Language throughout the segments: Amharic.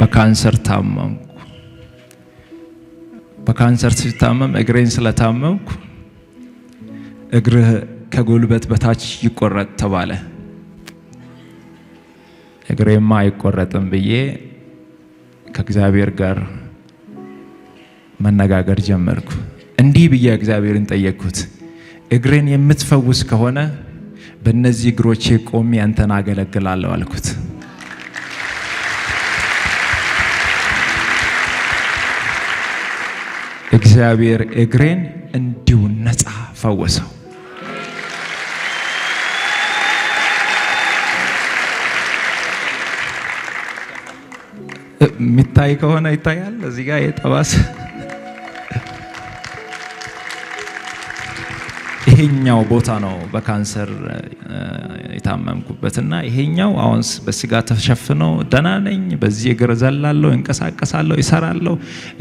በካንሰር ታመምኩ። በካንሰር ሲታመም እግሬን ስለታመምኩ እግርህ ከጉልበት በታች ይቆረጥ ተባለ። እግሬማ አይቆረጥም ብዬ ከእግዚአብሔር ጋር መነጋገር ጀመርኩ። እንዲህ ብዬ እግዚአብሔርን ጠየቅኩት፣ እግሬን የምትፈውስ ከሆነ በእነዚህ እግሮቼ ቆሜ አንተን አገለግላለሁ አልኩት። እግዚአብሔር እግሬን እንዲሁ ነፃ ፈወሰው። ሚታይ ከሆነ ይታያል። እዚህ ጋር የጠባስ ይሄኛው ቦታ ነው በካንሰር የታመምኩበትና ይሄኛው አሁን በስጋ ተሸፍኖ ደህና ነኝ። በዚህ እግር ዘላለሁ፣ እንቀሳቀሳለሁ፣ ይሰራለሁ።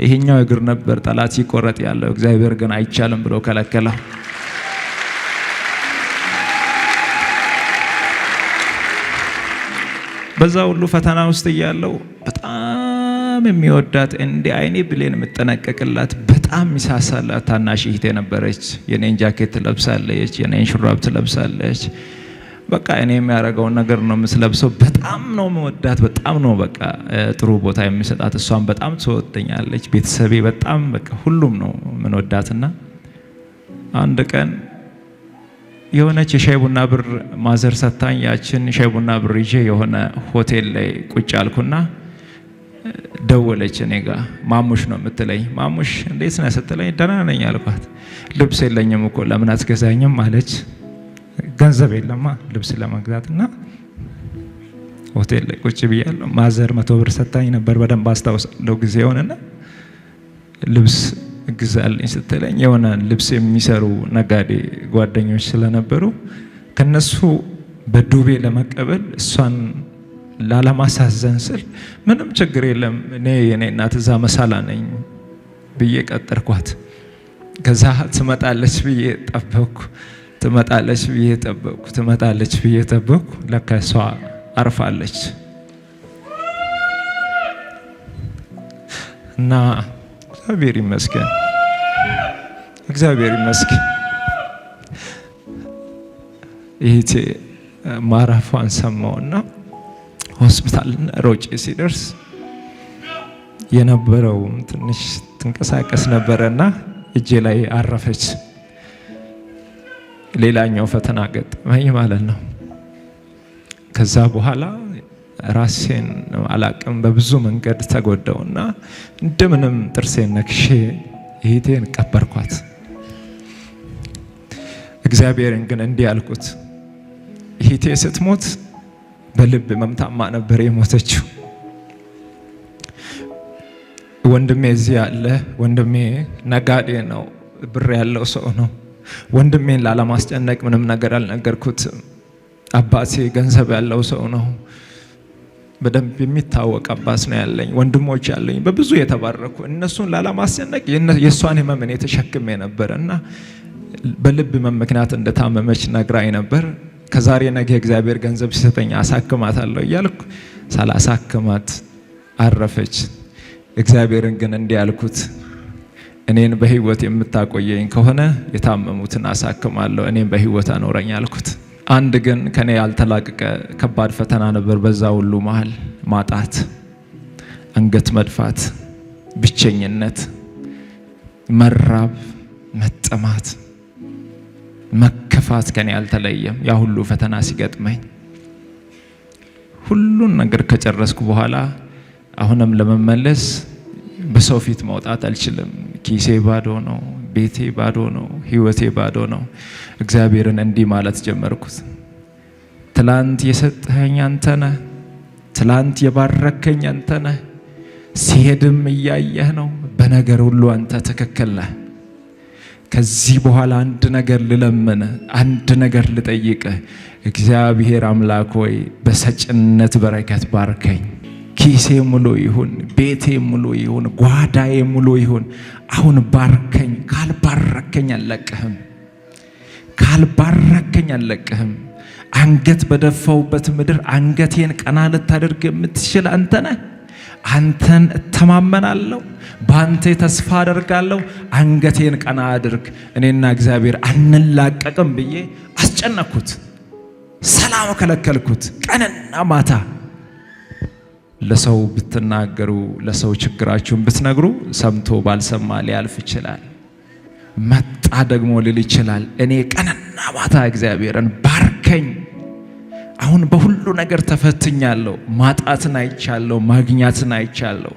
ይሄኛው እግር ነበር ጠላት ይቆረጥ ያለው። እግዚአብሔር ግን አይቻልም ብሎ ከለከለው። በዛ ሁሉ ፈተና ውስጥ እያለው በጣም የሚወዳት እንደ አይኔ ብሌን የምጠነቀቅላት በጣም ሚሳሳላት ታናሽ እህቴ ነበረች። የኔን ጃኬት ትለብሳለች፣ የኔን ሹራብ ትለብሳለች። በቃ እኔ የሚያደርገውን ነገር ነው የምትለብሰው። በጣም ነው የምወዳት፣ በጣም ነው በቃ ጥሩ ቦታ የሚሰጣት። እሷን በጣም ትወደኛለች። ቤተሰቤ በጣም በቃ ሁሉም ነው የምንወዳትና አንድ ቀን የሆነች የሻይ ቡና ብር ማዘር ሰታኝ፣ ያችን ሻይ ቡና ብር ይዤ የሆነ ሆቴል ላይ ቁጭ አልኩና ደወለች እኔ ጋር። ማሙሽ ነው የምትለኝ። ማሙሽ እንዴት ነህ ስትለኝ ደህና ነኝ አልኳት። ልብስ የለኝም እኮ ለምን አትገዛኝም አለች። ገንዘብ የለማ ልብስ ለመግዛትና ሆቴል ላይ ቁጭ ብያለሁ። ማዘር 100 ብር ሰታኝ ነበር፣ በደንብ አስታውሳለሁ ጊዜውንና ልብስ ግዛልኝ ስትለኝ የሆነ ልብስ የሚሰሩ ነጋዴ ጓደኞች ስለነበሩ ከነሱ በዱቤ ለመቀበል እሷን ላለማሳዘን ስል ምንም ችግር የለም እኔ የኔ እናት እዛ መሳላ ነኝ ብዬ ቀጠርኳት። ከዛ ትመጣለች ብዬ ጠበቅኩ፣ ትመጣለች ብዬ ጠበቅኩ፣ ትመጣለች ብዬ ጠበቅኩ። ለካ እሷ አርፋለች እና እግዚአብሔር ይመስገን፣ እግዚአብሔር ይመስገን። ይሄ ማረፏን ሰማውና ሆስፒታል ሮጬ ሲደርስ የነበረው ትንሽ ትንቀሳቀስ ነበረና እጄ ላይ አረፈች። ሌላኛው ፈተና ገጠመኝ ማለት ነው። ከዛ በኋላ ራሴን አላቅም በብዙ መንገድ ተጎዳውና እንደምንም ጥርሴን ነክሼ እህቴን ቀበርኳት። እግዚአብሔርን ግን እንዲህ አልኩት፣ እህቴ ስትሞት በልብ መምታማ ነበር የሞተችው። ወንድሜ እዚህ ያለ ወንድሜ ነጋዴ ነው፣ ብር ያለው ሰው ነው። ወንድሜን ላለማስጨነቅ ምንም ነገር አልነገርኩትም። አባቴ ገንዘብ ያለው ሰው ነው፣ በደንብ የሚታወቅ አባት ነው ያለኝ። ወንድሞች ያለኝ በብዙ የተባረኩ፣ እነሱን ላለማስጨነቅ የእሷን ህመም እኔ ተሸክሜ ነበር እና በልብ ህመም ምክንያት እንደታመመች ነግራኝ ነበር። ከዛሬ ነገ እግዚአብሔር ገንዘብ ሲሰጠኝ አሳክማታለሁ እያልኩ ሳላሳክማት አረፈች። እግዚአብሔርን ግን እንዲህ ያልኩት፣ እኔን በህይወት የምታቆየኝ ከሆነ የታመሙትን አሳክማለሁ፣ እኔን በህይወት አኖረኝ አልኩት። አንድ ግን ከኔ ያልተላቀቀ ከባድ ፈተና ነበር። በዛ ሁሉ መሃል ማጣት፣ አንገት መድፋት፣ ብቸኝነት፣ መራብ፣ መጠማት፣ መከፋት ከኔ ያልተለየም። ያ ሁሉ ፈተና ሲገጥመኝ ሁሉን ነገር ከጨረስኩ በኋላ አሁንም ለመመለስ በሰው ፊት መውጣት አልችልም። ኪሴ ባዶ ነው፣ ቤቴ ባዶ ነው፣ ህይወቴ ባዶ ነው። እግዚአብሔርን እንዲህ ማለት ጀመርኩት፣ ትላንት የሰጠኸኝ አንተ ነህ፣ ትላንት የባረከኝ አንተ ነህ። ሲሄድም እያየህ ነው፣ በነገር ሁሉ አንተ ትክክል ነህ። ከዚህ በኋላ አንድ ነገር ልለምን፣ አንድ ነገር ልጠይቅህ። እግዚአብሔር አምላክ ሆይ በሰጭነት በረከት ባርከኝ። ኪሴ ሙሉ ይሁን፣ ቤቴ ሙሉ ይሁን፣ ጓዳዬ ሙሉ ይሁን። አሁን ባርከኝ። ካልባረከኝ አልለቅህም፣ ካልባረከኝ አልለቅህም። አንገት በደፋውበት ምድር አንገቴን ቀና ልታደርግ የምትችል አንተ ነህ። አንተን እተማመናለሁ፣ በአንተ ተስፋ አደርጋለሁ፣ አንገቴን ቀና አድርግ፣ እኔና እግዚአብሔር አንላቀቅም ብዬ አስጨነኩት። ሰላም ከለከልኩት ቀንና ማታ። ለሰው ብትናገሩ፣ ለሰው ችግራችሁን ብትነግሩ ሰምቶ ባልሰማ ሊያልፍ ይችላል። መጣ ደግሞ ሊል ይችላል። እኔ ቀንና ማታ እግዚአብሔርን ባርከኝ። አሁን በሁሉ ነገር ተፈትኛለሁ። ማጣትን አይቻለሁ፣ ማግኛትን አይቻለሁ።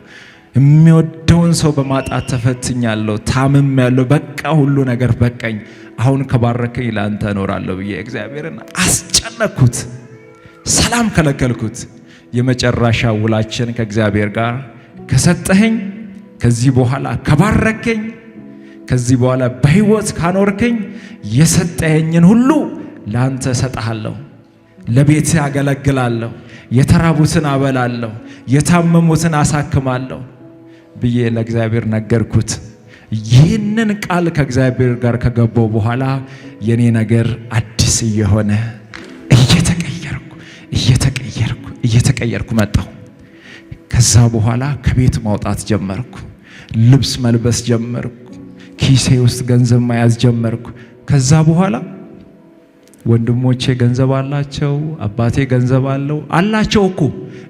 የሚወደውን ሰው በማጣት ተፈትኛለሁ፣ ታምሜያለሁ። በቃ ሁሉ ነገር በቃኝ። አሁን ከባረከኝ ለአንተ እኖራለሁ ብዬ እግዚአብሔርን አስጨነኩት፣ ሰላም ከለከልኩት። የመጨረሻ ውላችን ከእግዚአብሔር ጋር ከሰጠኸኝ፣ ከዚህ በኋላ ከባረከኝ፣ ከዚህ በኋላ በሕይወት ካኖርከኝ የሰጠኸኝን ሁሉ ለአንተ እሰጥሃለሁ፣ ለቤት ያገለግላለሁ፣ የተራቡትን አበላለሁ፣ የታመሙትን አሳክማለሁ ብዬ ለእግዚአብሔር ነገርኩት። ይህንን ቃል ከእግዚአብሔር ጋር ከገባው በኋላ የኔ ነገር አዲስ እየሆነ እየተቀየርኩ መጣሁ። ከዛ በኋላ ከቤት ማውጣት ጀመርኩ፣ ልብስ መልበስ ጀመርኩ፣ ኪሴ ውስጥ ገንዘብ መያዝ ጀመርኩ። ከዛ በኋላ ወንድሞቼ ገንዘብ አላቸው፣ አባቴ ገንዘብ አላቸው እኮ።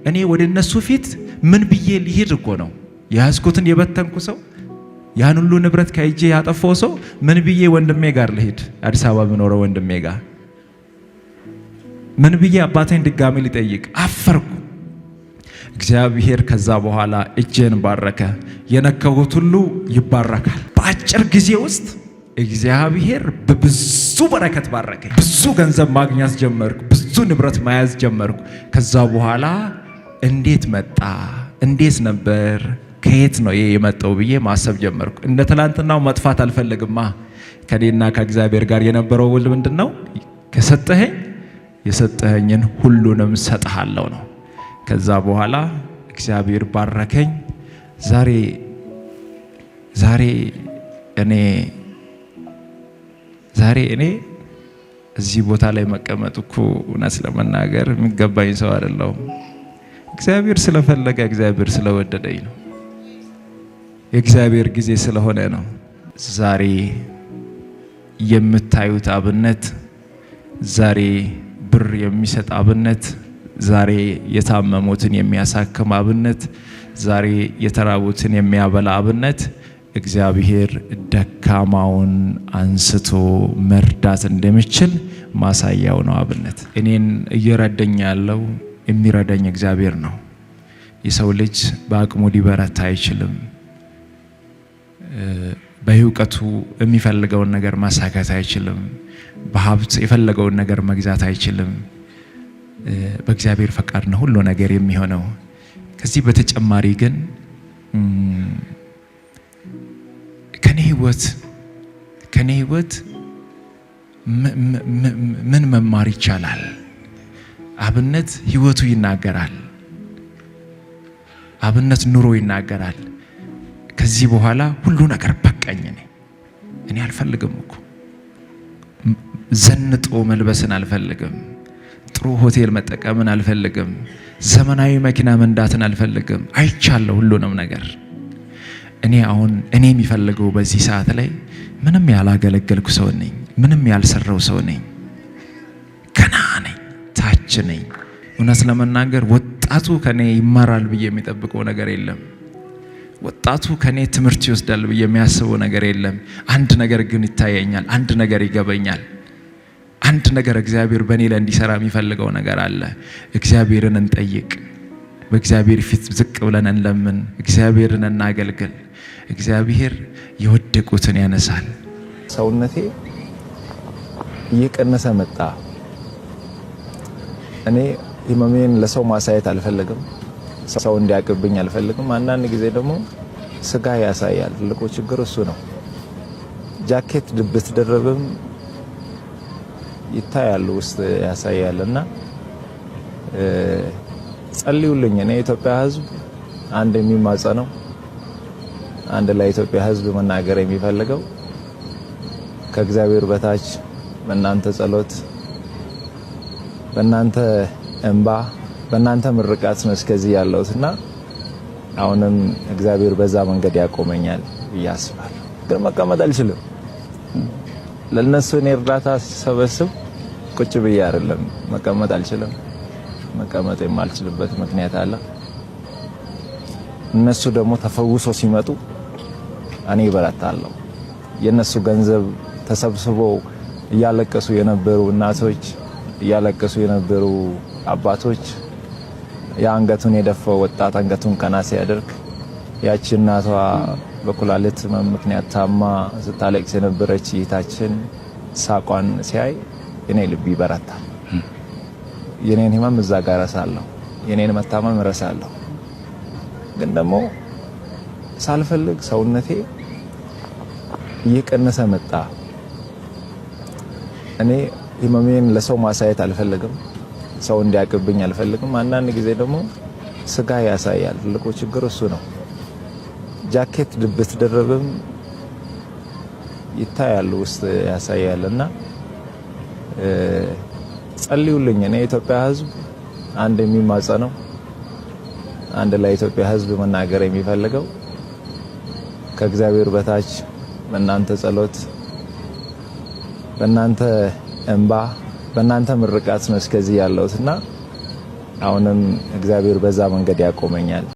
እኔ ወደ እነሱ ፊት ምን ብዬ ሊሄድ እኮ ነው የያዝኩትን የበተንኩ ሰው፣ ያን ሁሉ ንብረት ከእጄ ያጠፋው ሰው ምን ብዬ ወንድሜ ጋር ልሄድ? አዲስ አበባ ብኖረው ወንድሜ ጋር ምን ብዬ አባቴን ድጋሚ ሊጠይቅ? አፈርኩ። እግዚአብሔር ከዛ በኋላ እጄን ባረከ። የነካሁት ሁሉ ይባረካል። በአጭር ጊዜ ውስጥ እግዚአብሔር በብዙ በረከት ባረከኝ። ብዙ ገንዘብ ማግኘት ጀመርኩ፣ ብዙ ንብረት መያዝ ጀመርኩ። ከዛ በኋላ እንዴት መጣ? እንዴት ነበር? ከየት ነው የመጣው ብዬ ማሰብ ጀመርኩ። እንደ ትላንትናው መጥፋት አልፈልግማ። ከኔና ከእግዚአብሔር ጋር የነበረው ውል ምንድነው? ከሰጠኸኝ የሰጠኸኝን ሁሉንም ሰጥሃለሁ ነው። ከዛ በኋላ እግዚአብሔር ባረከኝ። ዛሬ እኔ እዚህ ቦታ ላይ መቀመጥ እኮ እውነት ለመናገር የሚገባኝ ሰው አይደለሁም። እግዚአብሔር ስለፈለገ፣ እግዚአብሔር ስለወደደኝ ነው። የእግዚአብሔር ጊዜ ስለሆነ ነው። ዛሬ የምታዩት አብነት፣ ዛሬ ብር የሚሰጥ አብነት፣ ዛሬ የታመሙትን የሚያሳክም አብነት፣ ዛሬ የተራቡትን የሚያበላ አብነት እግዚአብሔር ደካማውን አንስቶ መርዳት እንደሚችል ማሳያው ነው አብነት። እኔን እየረዳኝ ያለው የሚረዳኝ እግዚአብሔር ነው። የሰው ልጅ በአቅሙ ሊበረታ አይችልም። በእውቀቱ የሚፈልገውን ነገር ማሳካት አይችልም። በሀብት የፈለገውን ነገር መግዛት አይችልም። በእግዚአብሔር ፈቃድ ነው ሁሉ ነገር የሚሆነው። ከዚህ በተጨማሪ ግን ከኔ ህይወት ምን መማር ይቻላል? አብነት ህይወቱ ይናገራል። አብነት ኑሮ ይናገራል። ከዚህ በኋላ ሁሉ ነገር በቃኝ። እኔ አልፈልግም እኮ ዘንጦ መልበስን አልፈልግም። ጥሩ ሆቴል መጠቀምን አልፈልግም። ዘመናዊ መኪና መንዳትን አልፈልግም። አይቻለሁ ሁሉንም ነገር። እኔ የሚፈልገው በዚህ ሰዓት ላይ ምንም ያላገለገልኩ ሰው ነኝ። ምንም ያልሰራው ሰው ነኝ። ገና ነኝ፣ ታች ነኝ። እውነት ለመናገር ወጣቱ ከኔ ይማራል ብዬ የሚጠብቀው ነገር የለም። ወጣቱ ከኔ ትምህርት ይወስዳል ብዬ የሚያስበው ነገር የለም። አንድ ነገር ግን ይታየኛል። አንድ ነገር ይገበኛል። አንድ ነገር እግዚአብሔር በእኔ ላይ እንዲሰራ የሚፈልገው ነገር አለ። እግዚአብሔርን እንጠይቅ። በእግዚአብሔር ፊት ዝቅ ብለን እንለምን። እግዚአብሔርን እናገልግል። እግዚአብሔር የወደቁትን ያነሳል። ሰውነቴ እየቀነሰ መጣ። እኔ ህመሜን ለሰው ማሳየት አልፈልግም። ሰው እንዲያቅብኝ አልፈልግም። አንዳንድ ጊዜ ደግሞ ስጋ ያሳያል። ትልቁ ችግር እሱ ነው። ጃኬት ብትደረብም ይታያል፣ ውስጥ ያሳያልና ጸልዩልኝ። እኔ የኢትዮጵያ ህዝብ አንድ የሚማጸነው አንድ ለኢትዮጵያ ህዝብ መናገር የሚፈልገው ከእግዚአብሔር በታች በእናንተ ጸሎት፣ በእናንተ እንባ፣ በእናንተ ምርቃት ነው እስከዚህ ያለሁትና አሁንም እግዚአብሔር በዛ መንገድ ያቆመኛል ብዬ አስባለሁ። ግን መቀመጥ አልችልም። ለነሱ እኔ እርዳታ ሲሰበስብ ቁጭ ብዬ አይደለም፣ መቀመጥ አልችልም። መቀመጥ የማልችልበት ምክንያት አለ። እነሱ ደግሞ ተፈውሶ ሲመጡ እኔ እበረታለሁ። የነሱ ገንዘብ ተሰብስበው እያለቀሱ የነበሩ እናቶች፣ እያለቀሱ የነበሩ አባቶች፣ የአንገቱን የደፋው ወጣት አንገቱን ቀና ሲያደርግ ያቺ እናቷ በኩላሊት ምክንያት ታማ ስታለቅስ የነበረች እህታችን ሳቋን ሲያይ እኔ ልብ ይበረታል። የኔን ህመም እዛ ጋር እረሳለሁ፣ የኔን መታመም እረሳለሁ። ግን ደግሞ ሳልፈልግ ሰውነቴ እየቀነሰ መጣ። እኔ ህመሜን ለሰው ማሳየት አልፈልግም፣ ሰው እንዲያቅብኝ አልፈልግም። አንዳንድ ጊዜ ደግሞ ስጋ ያሳያል። ትልቁ ችግር እሱ ነው። ጃኬት ብትደረብም ይታያል፣ ውስጥ ያሳያልና ጸልዩልኝ። እኔ የኢትዮጵያ ህዝብ አንድ የሚማጸነው አንድ ለኢትዮጵያ ህዝብ መናገር የሚፈልገው ከእግዚአብሔር በታች በእናንተ ጸሎት፣ በእናንተ እንባ፣ በእናንተ ምርቃት ነው እስከዚህ ያለሁትና አሁንም እግዚአብሔር በዛ መንገድ ያቆመኛል።